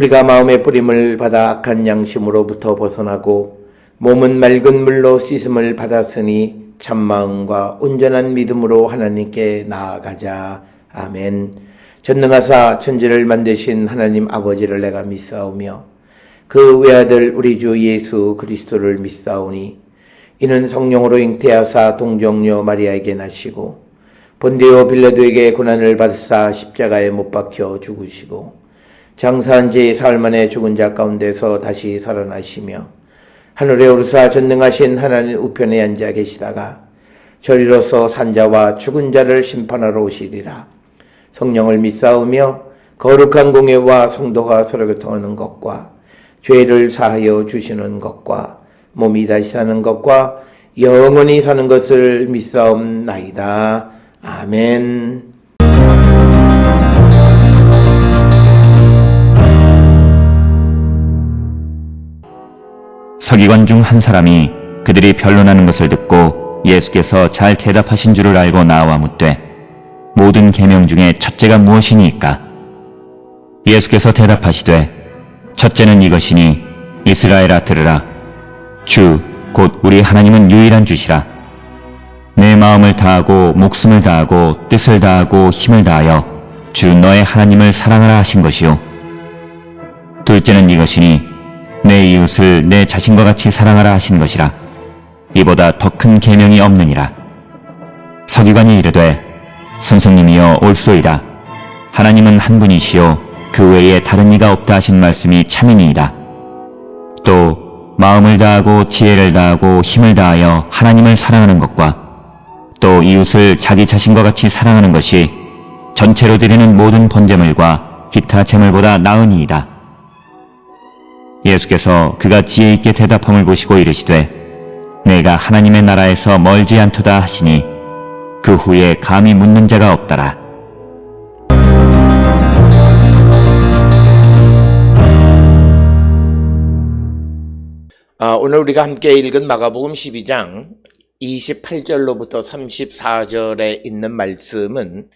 우리가 마음의 뿌림을 받아 악한 양심으로부터 벗어나고 몸은 맑은 물로 씻음을 받았으니 참마음과 온전한 믿음으로 하나님께 나아가자. 아멘. 전능하사 천지를 만드신 하나님 아버지를 내가 믿사오며 그 외아들 우리 주 예수 그리스도를 믿사오니 이는 성령으로 잉태하사 동정녀 마리아에게 나시고 본디오 빌라도에게 고난을 받으사 십자가에 못 박혀 죽으시고 장사한 지 사흘 만에 죽은 자 가운데서 다시 살아나시며 하늘에 오르사 전능하신 하나님 우편에 앉아 계시다가 저리로서 산자와 죽은 자를 심판하러 오시리라. 성령을 믿사오며 거룩한 공예와 성도가 서로 교통하는 것과 죄를 사하여 주시는 것과 몸이 다시 사는 것과 영원히 사는 것을 믿사옵나이다. 아멘. 서기관 중 한 사람이 그들이 변론하는 것을 듣고 예수께서 잘 대답하신 줄을 알고 나와 묻되 모든 계명 중에 첫째가 무엇이니까? 예수께서 대답하시되 첫째는 이것이니 이스라엘아 들으라. 주 곧 우리 하나님은 유일한 주시라. 내 마음을 다하고 목숨을 다하고 뜻을 다하고 힘을 다하여 주 너의 하나님을 사랑하라 하신 것이요. 둘째는 이것이니 내 이웃을 내 자신과 같이 사랑하라 하신 것이라. 이보다 더 큰 계명이 없느니라. 서기관이 이르되 선생님이여 옳소이다. 하나님은 한 분이시요 그 외에 다른 이가 없다 하신 말씀이 참이니이다. 또 마음을 다하고 지혜를 다하고 힘을 다하여 하나님을 사랑하는 것과 또 이웃을 자기 자신과 같이 사랑하는 것이 전체로 드리는 모든 번제물과 기타 제물보다 나으니이다. 예수께서 그가 지혜 있게 대답함을 보시고 이르시되 내가 하나님의 나라에서 멀지 않도다 하시니 그 후에 감히 묻는 자가 없더라. 오늘 우리가 함께 읽은 마가복음 12장 28절로부터 34절에 있는 말씀은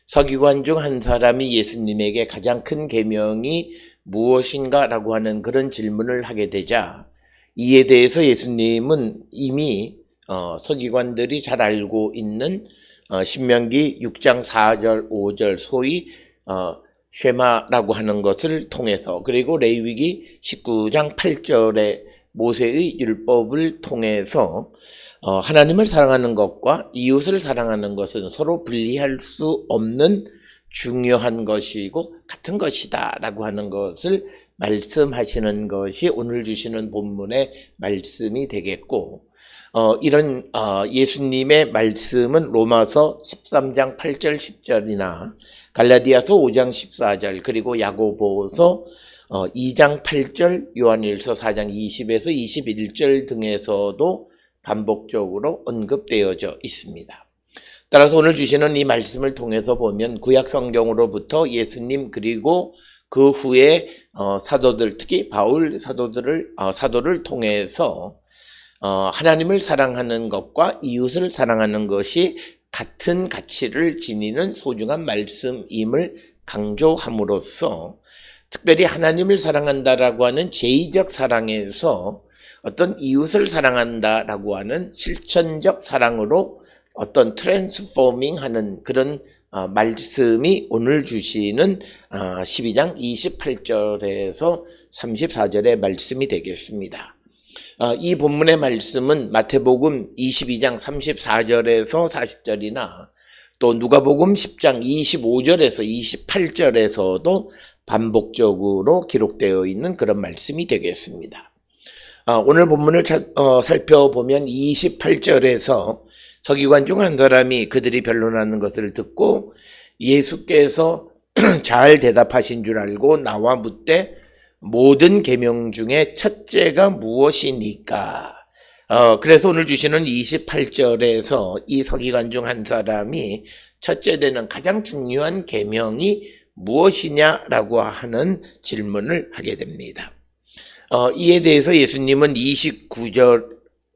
서기관 중 한 사람이 예수님에게 가장 큰 계명이 무엇인가 라고 하는 그런 질문을 하게 되자 이에 대해서 예수님은 이미 서기관들이 잘 알고 있는 신명기 6장 4절 5절 소위 쉐마라고 하는 것을 통해서 그리고 레위기 19장 8절의 모세의 율법을 통해서 하나님을 사랑하는 것과 이웃을 사랑하는 것은 서로 분리할 수 없는 중요한 것이고 같은 것이다 라고 하는 것을 말씀하시는 것이 오늘 주시는 본문의 말씀이 되겠고 이런 예수님의 말씀은 로마서 13장 8절 10절이나 갈라디아서 5장 14절 그리고 야고보서 2장 8절 요한일서 4장 20에서 21절 등에서도 반복적으로 언급되어져 있습니다. 따라서 오늘 주시는 이 말씀을 통해서 보면 구약 성경으로부터 예수님 그리고 그 후에 사도들 특히 바울 사도를 통해서 하나님을 사랑하는 것과 이웃을 사랑하는 것이 같은 가치를 지니는 소중한 말씀임을 강조함으로써 특별히 하나님을 사랑한다라고 하는 제의적 사랑에서 어떤 이웃을 사랑한다라고 하는 실천적 사랑으로 어떤 트랜스포밍 하는 그런 말씀이 오늘 주시는 12장 28절에서 34절의 말씀이 되겠습니다. 이 본문의 말씀은 마태복음 22장 34절에서 40절이나 또 누가복음 10장 25절에서 28절에서도 반복적으로 기록되어 있는 그런 말씀이 되겠습니다. 오늘 본문을 살펴보면 28절에서 서기관 중 한 사람이 그들이 변론하는 것을 듣고 예수께서 잘 대답하신 줄 알고 나와 묻되 모든 계명 중에 첫째가 무엇이니까? 그래서 오늘 주시는 28절에서 이 서기관 중 한 사람이 첫째 되는 가장 중요한 계명이 무엇이냐라고 하는 질문을 하게 됩니다. 이에 대해서 예수님은 29절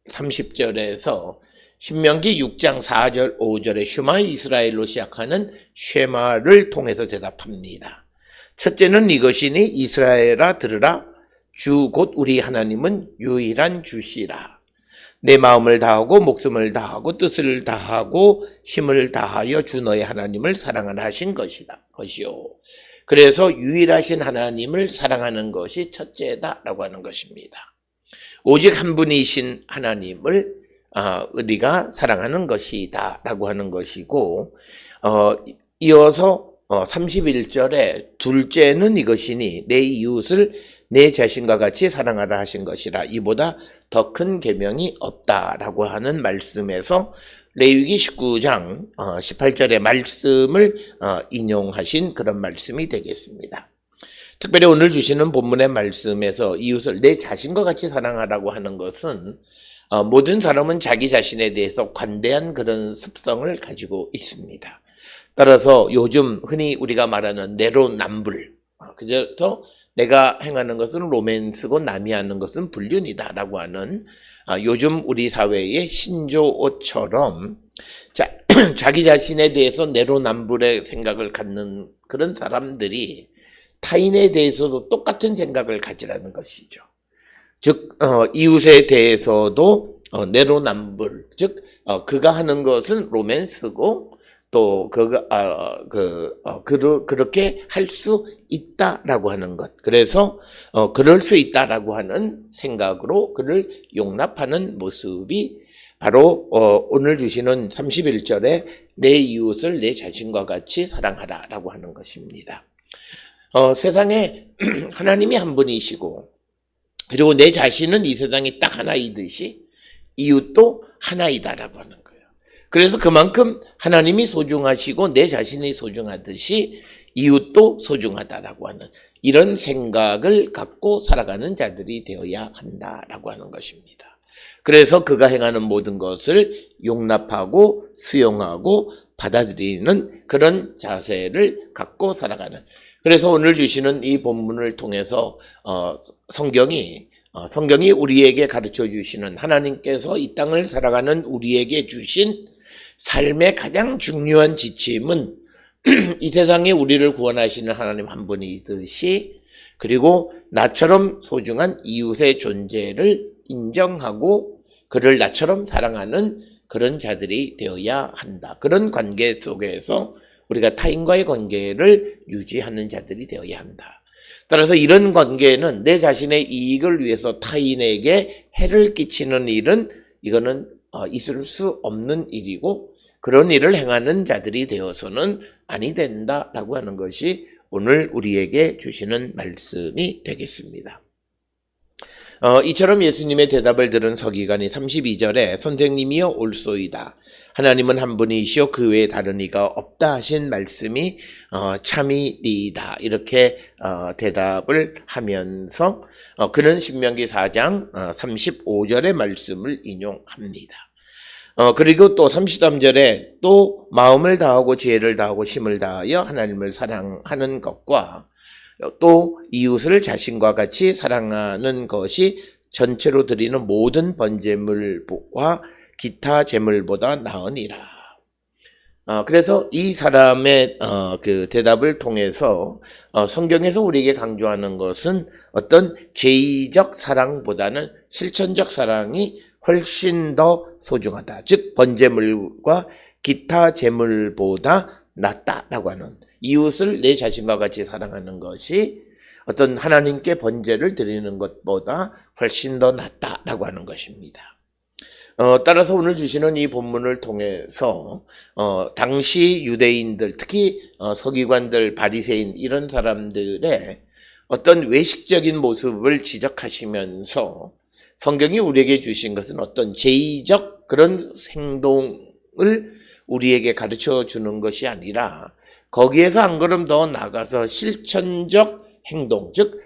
30절에서 신명기 6장 4절 5절에 슈마 이스라엘로 시작하는 쉐마를 통해서 대답합니다. 첫째는 이것이니 이스라엘아 들으라. 주 곧 우리 하나님은 유일한 주시라. 내 마음을 다하고 목숨을 다하고 뜻을 다하고 힘을 다하여 주 너의 하나님을 사랑하라 하신 것이요. 그래서 유일하신 하나님을 사랑하는 것이 첫째다라고 하는 것입니다. 오직 한 분이신 하나님을 우리가 사랑하는 것이다라고 하는 것이고, 이어서 31절에 둘째는 이것이니 내 이웃을 내 자신과 같이 사랑하라 하신 것이라. 이보다 더 큰 계명이 없다라고 하는 말씀에서 레위기 19장 18절의 말씀을 인용하신 그런 말씀이 되겠습니다. 특별히 오늘 주시는 본문의 말씀에서 이웃을 내 자신과 같이 사랑하라고 하는 것은 모든 사람은 자기 자신에 대해서 관대한 그런 습성을 가지고 있습니다. 따라서 요즘 흔히 우리가 말하는 내로남불, 그래서 내가 행하는 것은 로맨스고 남이 하는 것은 불륜이다라고 하는 요즘 우리 사회의 신조어처럼 자기 자신에 대해서 내로남불의 생각을 갖는 그런 사람들이 타인에 대해서도 똑같은 생각을 가지라는 것이죠. 즉 이웃에 대해서도 내로남불, 즉 그가 하는 것은 로맨스고 또 그렇게 할 수 있다라고 하는 것. 그래서 그럴 수 있다라고 하는 생각으로 그를 용납하는 모습이 바로 오늘 주시는 31절에 내 이웃을 내 자신과 같이 사랑하라라고 하는 것입니다. 세상에 하나님이 한 분이시고, 그리고 내 자신은 이 세상이 딱 하나이듯이 이웃도 하나이다라고 하는 거예요. 그래서 그만큼 하나님이 소중하시고 내 자신이 소중하듯이 이웃도 소중하다라고 하는 이런 생각을 갖고 살아가는 자들이 되어야 한다라고 하는 것입니다. 그래서 그가 행하는 모든 것을 용납하고 수용하고 받아들이는 그런 자세를 갖고 살아가는, 그래서 오늘 주시는 이 본문을 통해서 성경이 우리에게 가르쳐 주시는, 하나님께서 이 땅을 살아가는 우리에게 주신 삶의 가장 중요한 지침은 이 세상에 우리를 구원하시는 하나님 한 분이듯이, 그리고 나처럼 소중한 이웃의 존재를 인정하고 그를 나처럼 사랑하는 그런 자들이 되어야 한다. 그런 관계 속에서 우리가 타인과의 관계를 유지하는 자들이 되어야 한다. 따라서 이런 관계는 내 자신의 이익을 위해서 타인에게 해를 끼치는 일은 이거는 있을 수 없는 일이고, 그런 일을 행하는 자들이 되어서는 아니 된다라고 하는 것이 오늘 우리에게 주시는 말씀이 되겠습니다. 이처럼 예수님의 대답을 들은 서기관이 32절에 선생님이여 옳소이다. 하나님은 한 분이시오 그 외에 다른 이가 없다 하신 말씀이 참이니이다. 이렇게 대답을 하면서 그는 신명기 4장 35절의 말씀을 인용합니다. 그리고 또 33절에 또 마음을 다하고 지혜를 다하고 힘을 다하여 하나님을 사랑하는 것과 또 이웃을 자신과 같이 사랑하는 것이 전체로 드리는 모든 번제물과 기타 제물보다 나으니라. 그래서 이 사람의 그 대답을 통해서 성경에서 우리에게 강조하는 것은 어떤 죄의적 사랑보다는 실천적 사랑이 훨씬 더 소중하다. 즉 번제물과 기타 제물보다 낫다라고 하는, 이웃을 내 자신과 같이 사랑하는 것이 어떤 하나님께 번제를 드리는 것보다 훨씬 더 낫다라고 하는 것입니다. 따라서 오늘 주시는 이 본문을 통해서 당시 유대인들, 특히 서기관들, 바리새인 이런 사람들의 어떤 외식적인 모습을 지적하시면서 성경이 우리에게 주신 것은 어떤 제의적 그런 행동을 우리에게 가르쳐 주는 것이 아니라 거기에서 한 걸음 더 나가서 실천적 행동, 즉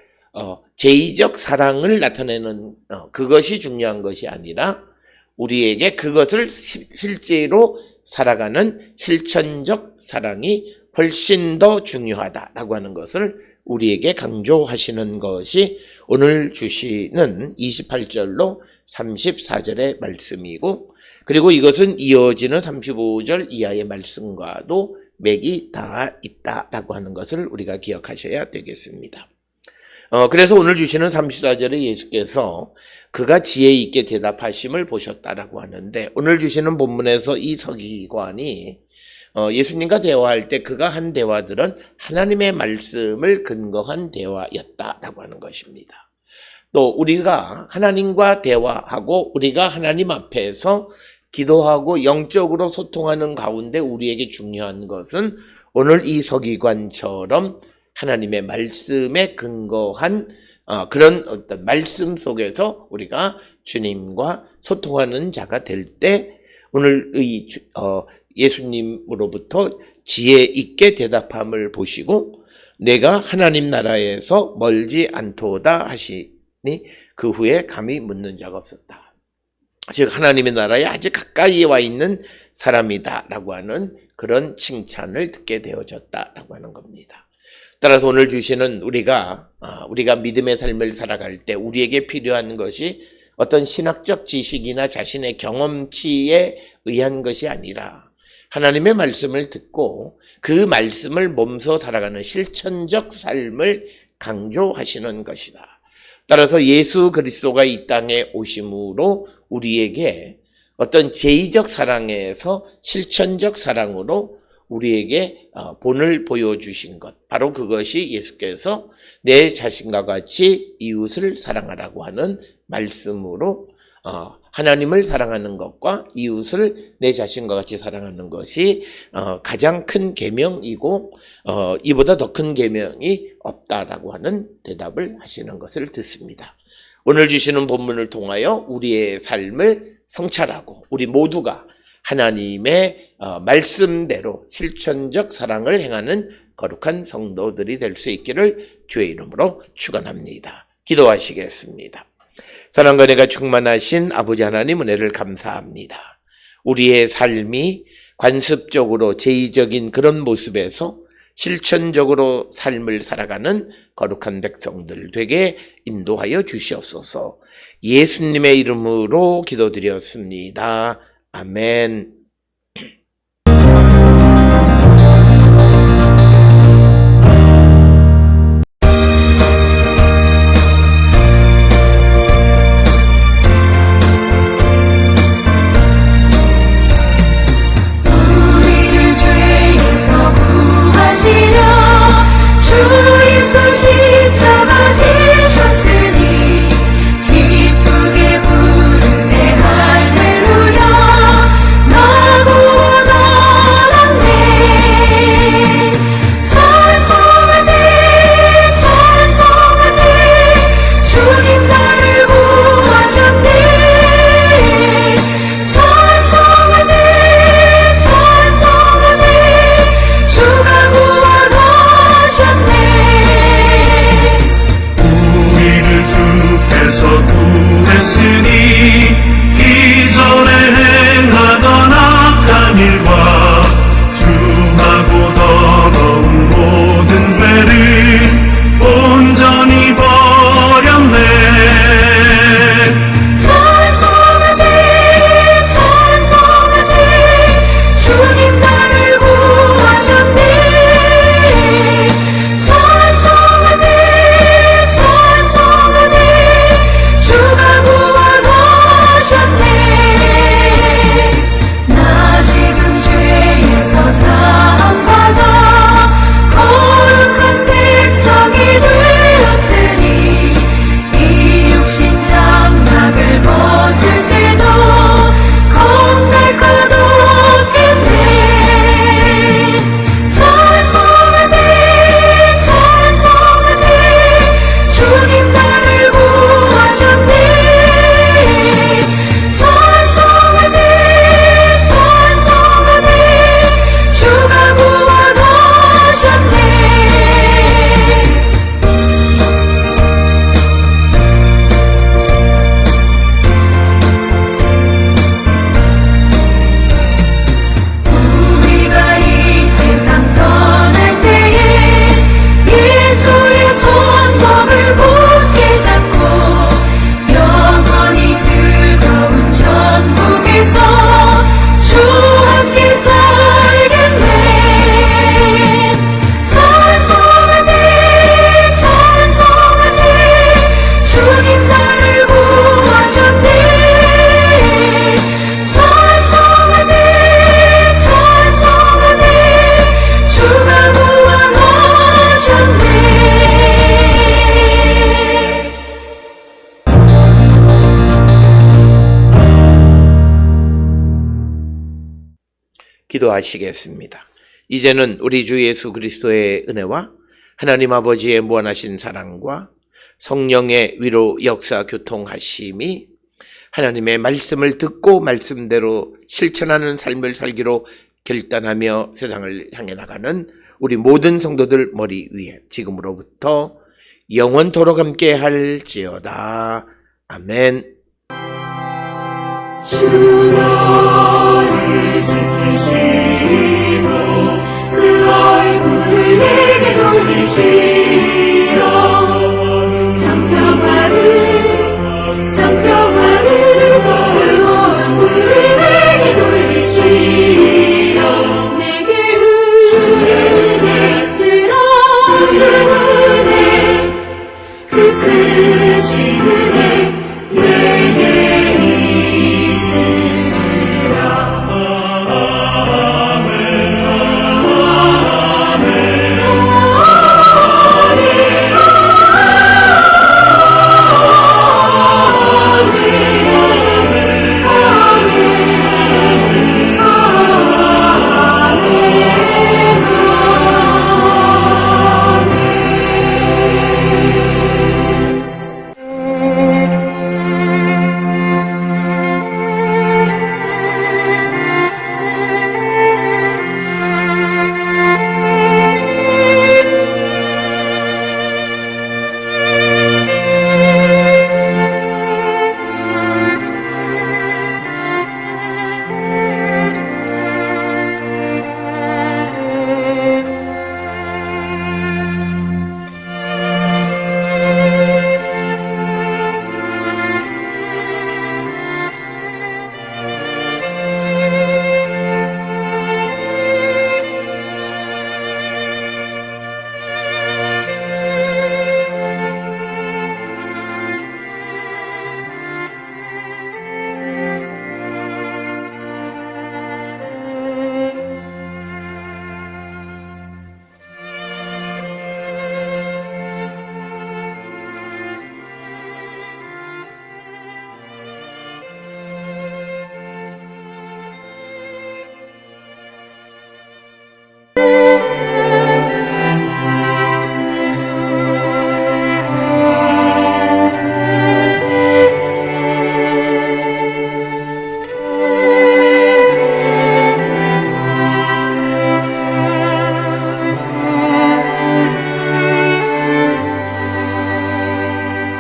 제의적 사랑을 나타내는 그것이 중요한 것이 아니라 우리에게 그것을 실제로 살아가는 실천적 사랑이 훨씬 더 중요하다라고 하는 것을 우리에게 강조하시는 것이 오늘 주시는 28절로 34절의 말씀이고, 그리고 이것은 이어지는 35절 이하의 말씀과도 맥이 다 있다라고 하는 것을 우리가 기억하셔야 되겠습니다. 그래서 오늘 주시는 34절에 예수께서 그가 지혜 있게 대답하심을 보셨다라고 하는데, 오늘 주시는 본문에서 이 서기관이 예수님과 대화할 때 그가 한 대화들은 하나님의 말씀을 근거한 대화였다라고 하는 것입니다. 또 우리가 하나님과 대화하고 우리가 하나님 앞에서 기도하고 영적으로 소통하는 가운데 우리에게 중요한 것은 오늘 이 서기관처럼 하나님의 말씀에 근거한 그런 어떤 말씀 속에서 우리가 주님과 소통하는 자가 될 때 오늘 이 예수님으로부터 지혜 있게 대답함을 보시고 내가 하나님 나라에서 멀지 않도다 하시니 그 후에 감히 묻는 자가 없었다. 즉 하나님의 나라에 아주 가까이 와 있는 사람이다라고 하는 그런 칭찬을 듣게 되어졌다라고 하는 겁니다. 따라서 오늘 주시는 우리가 믿음의 삶을 살아갈 때 우리에게 필요한 것이 어떤 신학적 지식이나 자신의 경험치에 의한 것이 아니라 하나님의 말씀을 듣고 그 말씀을 몸소 살아가는 실천적 삶을 강조하시는 것이다. 따라서 예수 그리스도가 이 땅에 오심으로 우리에게 어떤 제의적 사랑에서 실천적 사랑으로 우리에게 본을 보여주신 것, 바로 그것이 예수께서 내 자신과 같이 이웃을 사랑하라고 하는 말씀으로 하나님을 사랑하는 것과 이웃을 내 자신과 같이 사랑하는 것이 가장 큰 계명이고 이보다 더 큰 계명이 없다라고 하는 대답을 하시는 것을 듣습니다. 오늘 주시는 본문을 통하여 우리의 삶을 성찰하고 우리 모두가 하나님의 말씀대로 실천적 사랑을 행하는 거룩한 성도들이 될 수 있기를 주의 이름으로 축원합니다. 기도하시겠습니다. 사랑과 은혜가 충만하신 아버지 하나님 은혜를 감사합니다. 우리의 삶이 관습적으로 제의적인 그런 모습에서 실천적으로 삶을 살아가는 거룩한 백성들 되게 인도하여 주시옵소서. 예수님의 이름으로 기도드렸습니다. 아멘. 우리를 죄에서 구하시려 주 예수 십자가 지셨으니 기쁘게 부르세 할렐루야. 기도하시겠습니다. 이제는 우리 주 예수 그리스도의 은혜와 하나님 아버지의 무한하신 사랑과 성령의 위로 역사 교통하심이 하나님의 말씀을 듣고 말씀대로 실천하는 삶을 살기로 결단하며 세상을 향해 나가는 우리 모든 성도들 머리 위에 지금으로부터 영원토록 함께 할지어다. 아멘. 주 너를 지키시고 그 얼굴을 내게 돌리시고